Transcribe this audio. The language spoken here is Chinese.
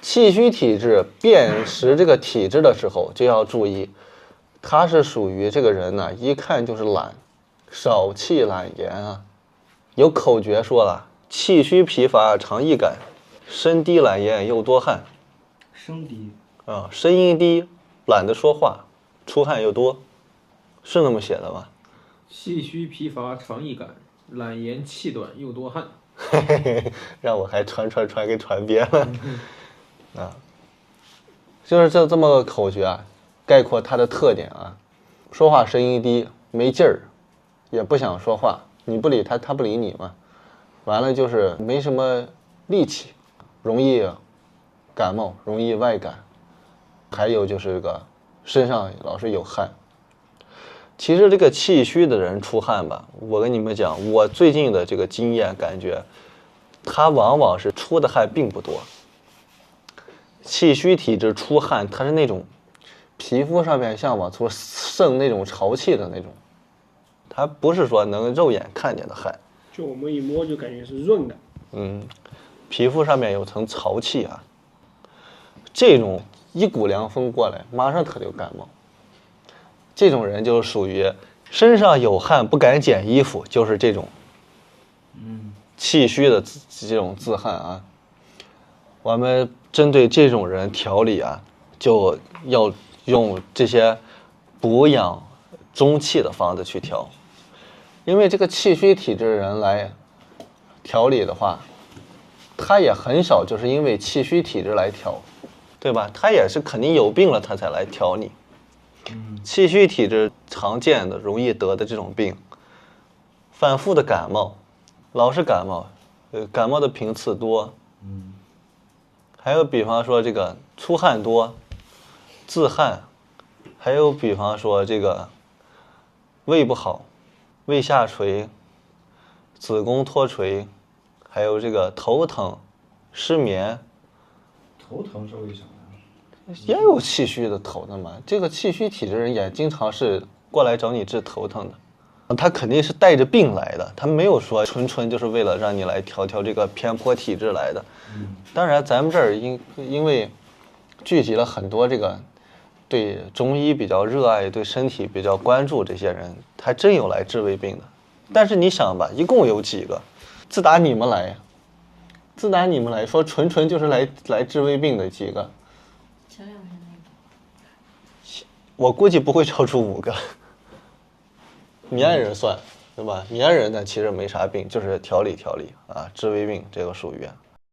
气虚体质辨识这个体质的时候就要注意，他是属于这个人呢，一看就是懒，少气懒言啊。有口诀说了，气虚疲乏常易感，声低懒言又多汗。声低啊，声音低，懒得说话，出汗又多，是那么写的吧？气虚疲乏常易感，懒言气短又多汗。让我还传给传遍了。啊，就是这么个口诀啊，概括它的特点啊。说话声音低，没劲儿，也不想说话，你不理他，他不理你嘛。完了就是没什么力气，容易感冒，容易外感。还有就是这个身上老是有汗。其实这个气虚的人出汗吧，我跟你们讲，我最近的这个经验感觉，他往往是出的汗并不多。气虚体质出汗，它是那种皮肤上面像往出渗那种潮气的那种，它不是说能肉眼看见的汗。就我们一摸就感觉是润的。皮肤上面有层潮气啊，这种一股凉风过来，马上他就感冒。这种人就是属于身上有汗不敢捡衣服，就是这种气虚的这种自汗啊。我们针对这种人调理啊，就要用这些补养中气的方子去调。因为这个气虚体质的人来调理的话，他也很少就是因为气虚体质来调，对吧？他也是肯定有病了他才来调你。气虚体质常见的容易得的这种病，反复的感冒，老是感冒，感冒的频次多，还有比方说这个出汗多，自汗，还有比方说这个胃不好，胃下垂，子宫脱垂，还有这个头疼、失眠。头疼是为啥呀？也有气虚的头疼嘛，这个气虚体质人也经常是过来找你治头疼的，他肯定是带着病来的，他没有说纯就是为了让你来调这个偏颇体质来的。当然咱们这儿因为聚集了很多这个对中医比较热爱、对身体比较关注这些人，还真有来治胃病的。但是你想吧，一共有几个？自打你们来说纯就是来治胃病的几个？前两天那个，我估计不会超出5个。绵人算，对吧？绵人呢其实没啥病，就是调理啊，治胃病这个属于。